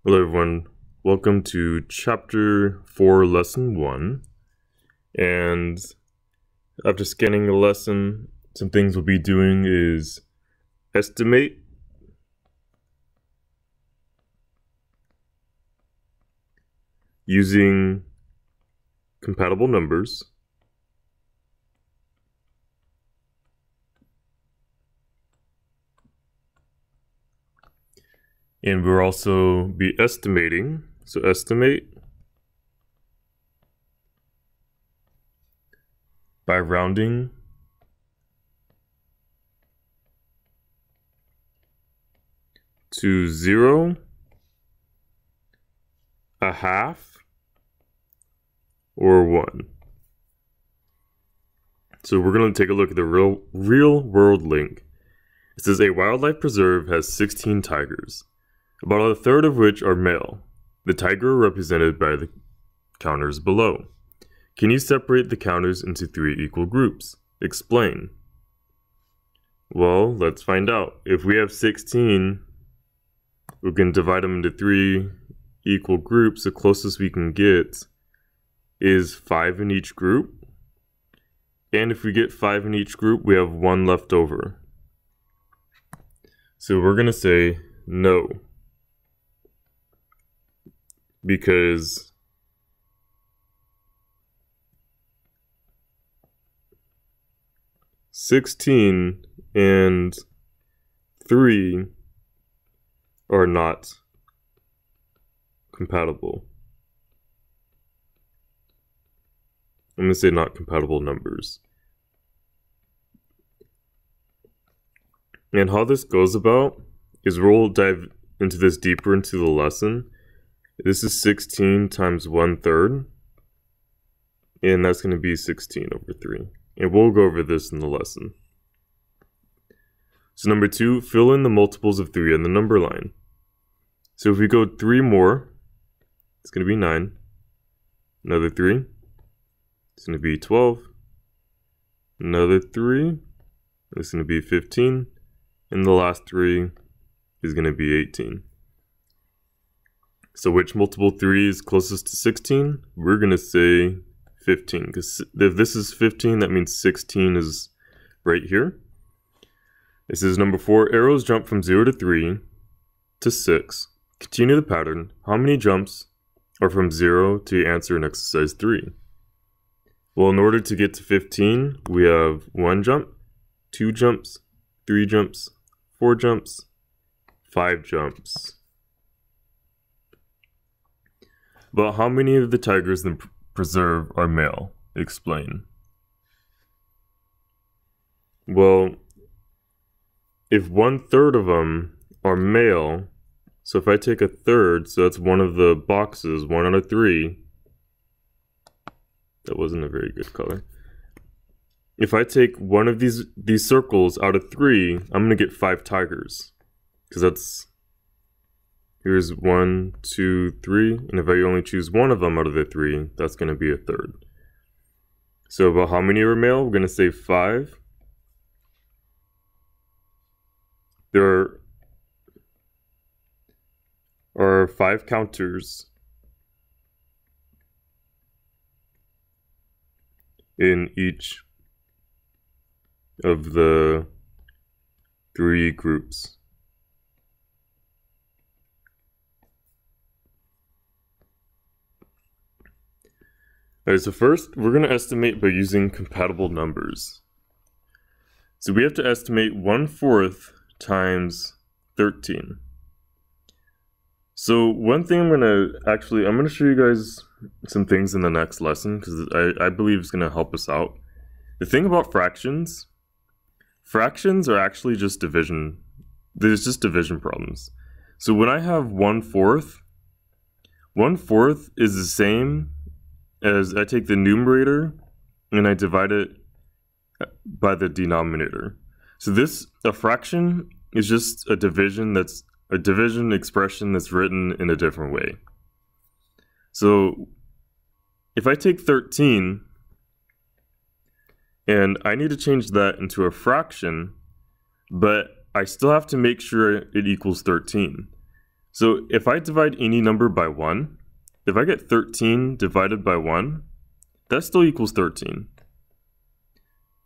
Hello everyone, welcome to Chapter 4, Lesson 1. And after scanning the lesson, some things we'll be doing is estimate, using compatible numbers, and we'll also be estimating. So estimate by rounding to 0, a half, or 1. So we're going to take a look at the real world link. It says a wildlife preserve has 16 tigers, about a third of which are male. The tiger are represented by the counters below. Can you separate the counters into 3 equal groups? Explain. Well, let's find out. If we have 16, we can divide them into 3 equal groups. The closest we can get is 5 in each group. And if we get 5 in each group, we have 1 left over. So we're going to say no, because (16) and 3 are not compatible. I'm going to say not compatible numbers. And how this goes about is we'll dive into this deeper into the lesson. This is 16 times 1/3, and that's going to be 16 over 3. And we'll go over this in the lesson. So number 2, fill in the multiples of 3 on the number line. So if we go 3 more, it's going to be 9. Another 3, it's going to be 12. Another 3, it's going to be 15. And the last 3 is going to be 18. So which multiple 3 is closest to 16? We're going to say 15, because if this is 15, that means 16 is right here. This is number 4. Arrows jump from 0 to 3 to 6. Continue the pattern. How many jumps are from 0 to your answer in exercise 3? Well, in order to get to 15, we have 1 jump, 2 jumps, 3 jumps, 4 jumps, 5 jumps. But how many of the tigers in the preserve are male? Explain. Well, if 1/3 of them are male, so if I take a third, so that's one of the boxes, 1 out of 3. That wasn't a very good color. If I take one of these circles out of 3, I'm going to get 5 tigers. Because that's, here's 1, 2, 3. And if I only choose one of them out of the 3, that's going to be a third. So about how many are male? We're going to say 5. There are 5 counters in each of the 3 groups. Alright, so first we're going to estimate by using compatible numbers. So we have to estimate 1/4 times 13. So one thing I'm going to show you guys some things in the next lesson, because I believe it's going to help us out. The thing about fractions are actually just division. There's just division problems. So when I have 1/4, 1/4 is the same as I take the numerator and I divide it by the denominator. So a fraction is just a division expression that's written in a different way. So if I take 13 and I need to change that into a fraction, but I still have to make sure it equals 13. So if I divide any number by 1, if I get 13 divided by 1, that still equals 13.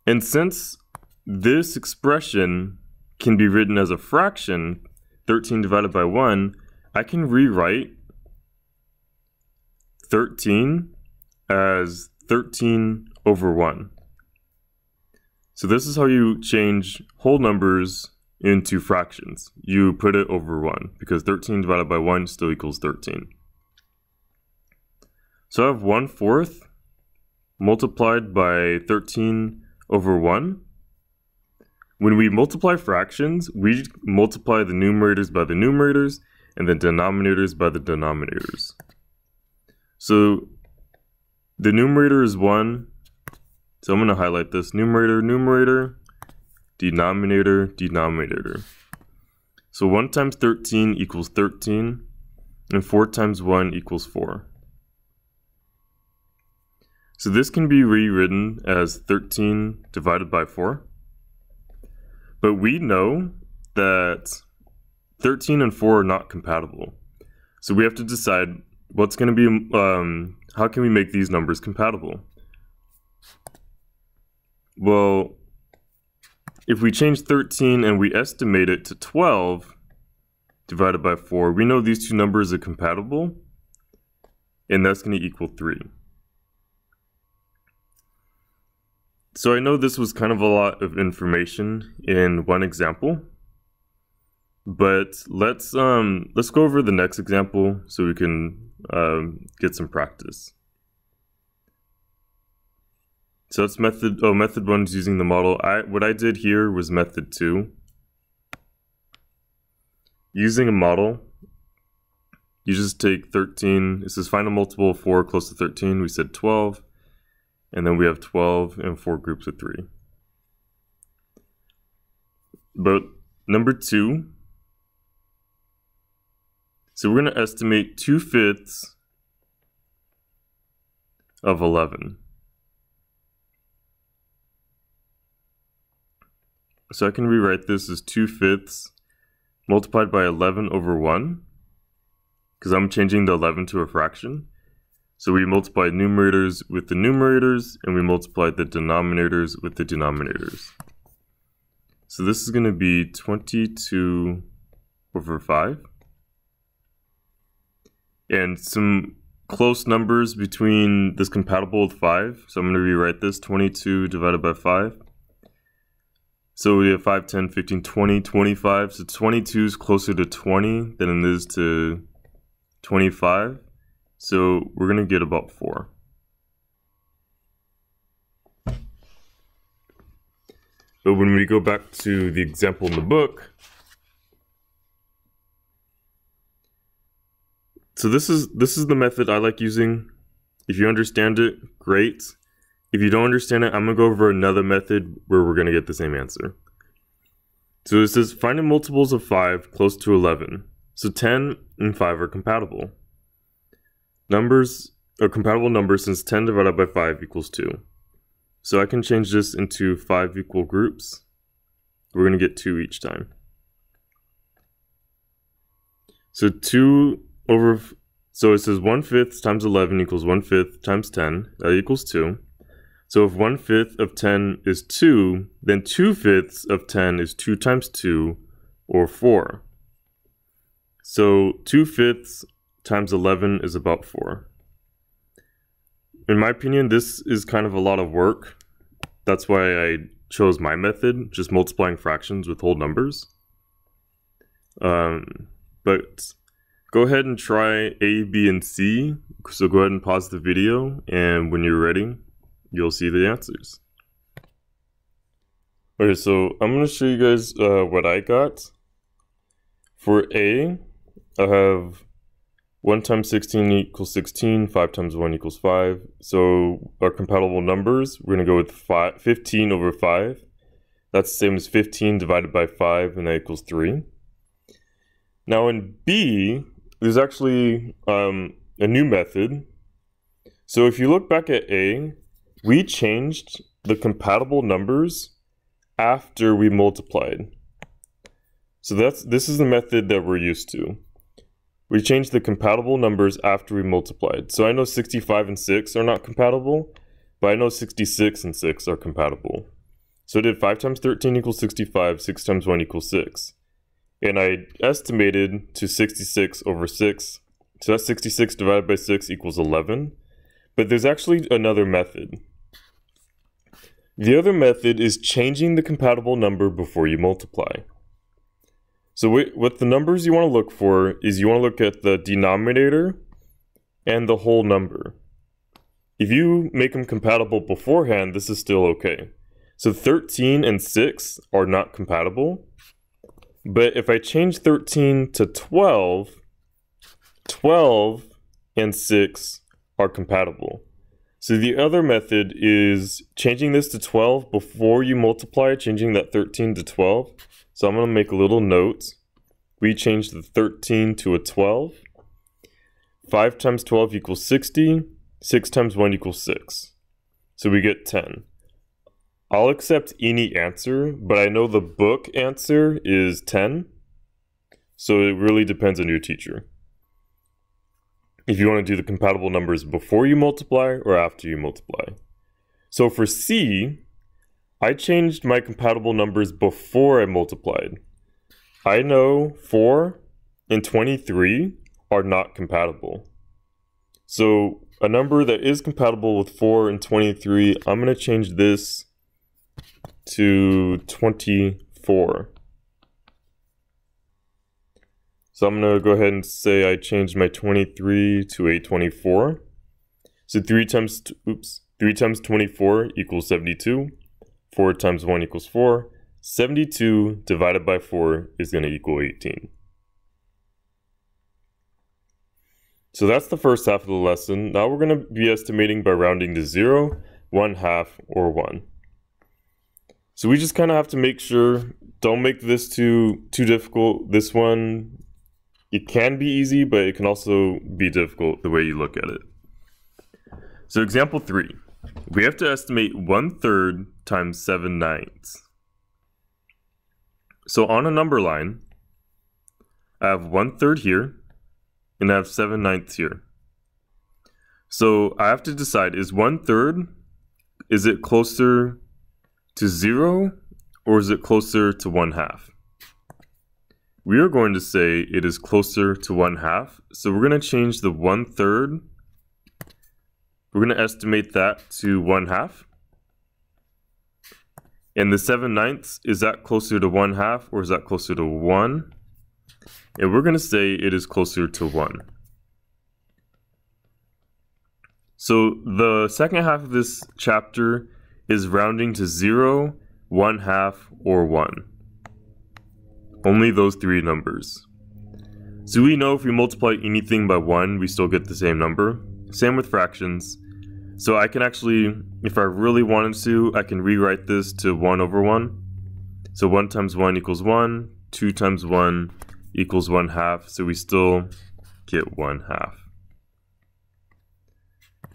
And since this expression can be written as a fraction, 13 divided by 1, I can rewrite 13 as 13 over 1. So this is how you change whole numbers into fractions. You put it over 1, because 13 divided by 1 still equals 13. So I have 1/4 multiplied by 13 over 1. When we multiply fractions, we multiply the numerators by the numerators and the denominators by the denominators. So the numerator is 1, so I'm going to highlight this. Numerator, numerator, denominator, denominator. So 1 times 13 equals 13, and 4 times 1 equals 4. So this can be rewritten as 13 divided by 4. But we know that 13 and 4 are not compatible. So we have to decide what's going to be, how can we make these numbers compatible? Well, if we change 13 and we estimate it to 12 divided by 4, we know these two numbers are compatible, and that's going to equal 3. So I know this was kind of a lot of information in one example, but let's go over the next example so we can get some practice. So that's method 1 is using the model. What I did here was method 2. Using a model, you just take 13. It says find a multiple of 4 close to 13. We said 12. And then we have 12 and 4 groups of 3. But number 2, so we're going to estimate 2/5 of 11. So I can rewrite this as 2/5 multiplied by 11 over 1, because I'm changing the 11 to a fraction. So we multiplied numerators with the numerators, and we multiplied the denominators with the denominators. So this is going to be 22 over 5. And some close numbers between this compatible with 5. So I'm going to rewrite this, 22 divided by 5. So we have 5, 10, 15, 20, 25. So 22 is closer to 20 than it is to 25. So we're going to get about 4. But when we go back to the example in the book, so this is the method I like using. If you understand it, great. If you don't understand it, I'm going to go over another method where we're going to get the same answer. So it says find the multiples of 5 close to 11. So 10 and 5 are compatible. Numbers are compatible numbers since 10 divided by 5 equals 2. So I can change this into 5 equal groups. We're going to get 2 each time. So so it says 1/5 times 11 equals 1/5 times 10. That equals 2. So if 1/5 of 10 is 2, then 2/5 of 10 is 2 times 2, or 4. So 2/5 times 11 is about 4. In my opinion, this is kind of a lot of work. That's why I chose my method, just multiplying fractions with whole numbers. But go ahead and try A, B, and C. So go ahead and pause the video, and when you're ready, you'll see the answers. Okay, so I'm going to show you guys what I got. For A, I have 1 times 16 equals 16, 5 times 1 equals 5. So our compatible numbers, we're going to go with 15 over 5. That's the same as 15 divided by 5, and that equals 3. Now in B, there's actually a new method. So if you look back at A, we changed the compatible numbers after we multiplied. So this is the method that we're used to. we changed the compatible numbers after we multiplied. So I know 65 and 6 are not compatible, but I know 66 and 6 are compatible. So I did 5 times 13 equals 65, 6 times 1 equals 6. And I estimated to 66 over 6. So that's 66 divided by 6 equals 11. But there's actually another method. The other method is changing the compatible number before you multiply. So what the numbers you want to look for is you want to look at the denominator and the whole number. If you make them compatible beforehand, this is still okay. So 13 and 6 are not compatible. But if I change 13 to 12, 12 and 6 are compatible. So the other method is changing this to 12 before you multiply, changing that 13 to 12. So I'm going to make a little note. We changed the 13 to a 12. 5 times 12 equals 60. 6 times 1 equals 6. So we get 10. I'll accept any answer, but I know the book answer is 10. So it really depends on your teacher. If you want to do the compatible numbers before you multiply or after you multiply. So for C, I changed my compatible numbers before I multiplied. I know 4 and 23 are not compatible. So a number that is compatible with 4 and 23, I'm going to change this to 24. So I'm going to go ahead and say I changed my 23 to a 24. So 3 times 24 equals 72. 4 times 1 equals 4. 72 divided by 4 is going to equal 18. So that's the first half of the lesson. Now we're going to be estimating by rounding to 0, 1/2, or 1. So we just kind of have to make sure, don't make this too difficult. This one, it can be easy, but it can also be difficult the way you look at it. So example 3, we have to estimate 1/3 times 7/9. So on a number line, I have 1/3 here, and I have 7/9 here. So I have to decide, is 1/3, is it closer to 0, or is it closer to 1/2? We are going to say it is closer to 1/2. So we're going to change the 1/3. We're going to estimate that to 1/2. And the 7/9, is that closer to 1/2 or is that closer to 1? And we're going to say it is closer to 1. So the second half of this chapter is rounding to 0, 1/2, or 1. Only those three numbers. So we know if we multiply anything by 1, we still get the same number. Same with fractions. So I can actually, if I really wanted to, I can rewrite this to 1 over 1. So 1 times 1 equals 1. 2 times 1 equals 1/2. So we still get 1/2.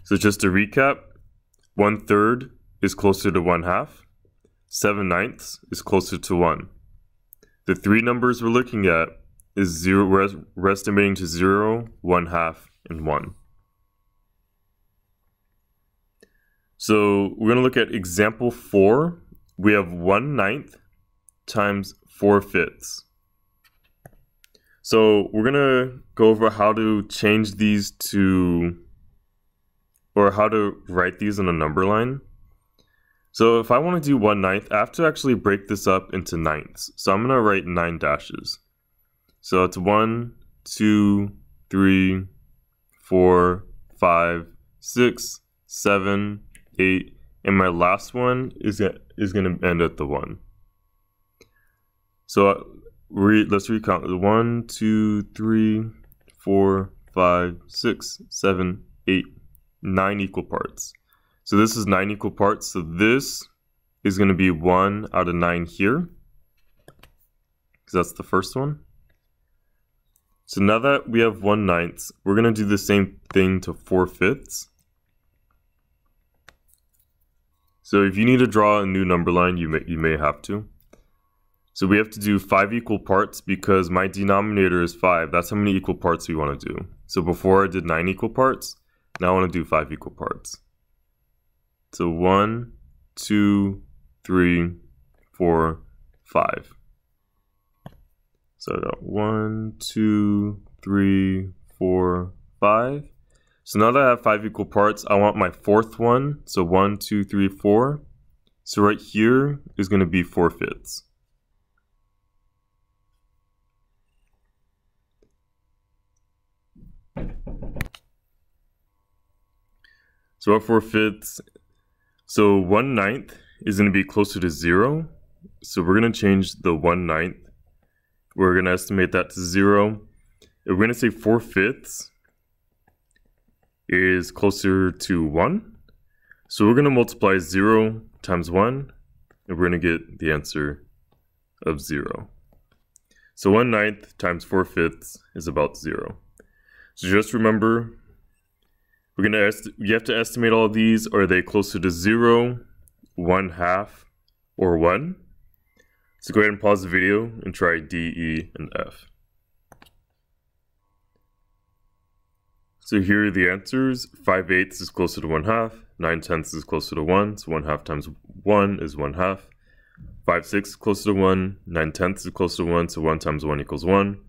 So just to recap, 1/3 is closer to 1/2. 7/9 is closer to 1. The three numbers we're looking at is 0. We're estimating to 0, 1/2, and 1. So we're going to look at example 4. We have 1/9 times 4/5. So we're going to go over how to change these to, or how to write these in a number line. So if I want to do 1/9, I have to actually break this up into ninths. So I'm going to write 9 dashes. So it's 1, 2, 3, 4, 5, 6, 7, 8, and my last one is going to end at the 1. So let's recount. 1, 2, 3, 4, 5, 6, 7, 8, 9 equal parts. So this is 9 equal parts. So this is going to be 1 out of 9 here, because that's the first one. So now that we have 1/9, we're going to do the same thing to 4/5. So if you need to draw a new number line, you may have to. So we have to do 5 equal parts because my denominator is 5. That's how many equal parts we want to do. So before I did 9 equal parts, now I want to do 5 equal parts. So 1, 2, 3, 4, 5. So I got 1, 2, 3, 4, 5. So now that I have 5 equal parts, I want my fourth one. So 1, 2, 3, 4. So right here is going to be 4/5. So at 4/5, so 1/9 is going to be closer to 0. So we're going to change the 1/9. We're going to estimate that to 0. If we're going to say 4/5 is closer to 1. So we're going to multiply 0 times 1, and we're going to get the answer of 0. So 1/9 times 4/5 is about 0. So just remember, you have to estimate all of these. Are they closer to 0, 1/2, or 1? So go ahead and pause the video and try D, E, and F. So here are the answers. 5/8 is closer to 1/2. 9/10 is closer to 1. So 1/2 times 1 is 1/2. 5/6 is closer to 1. 9/10 is closer to 1. So 1 times 1 equals 1.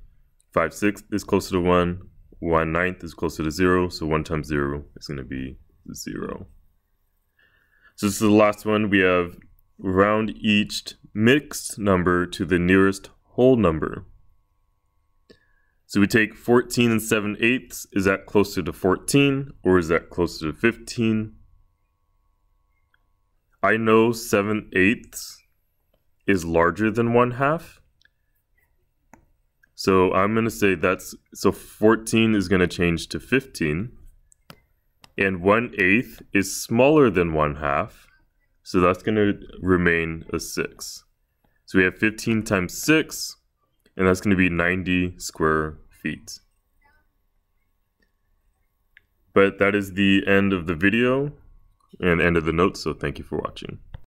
5/6 is closer to 1. 1/9 is closer to 0. So 1 times 0 is going to be 0. So this is the last one. We have round each mixed number to the nearest whole number. So we take 14 and 7/8. Is that closer to 14 or is that closer to 15? I know 7/8 is larger than 1/2. So I'm going to say so 14 is going to change to 15. And 1/8 is smaller than 1/2. So that's going to remain a 6. So we have 15 times 6, and that's going to be 90 square feet. But that is the end of the video and end of the notes, so thank you for watching.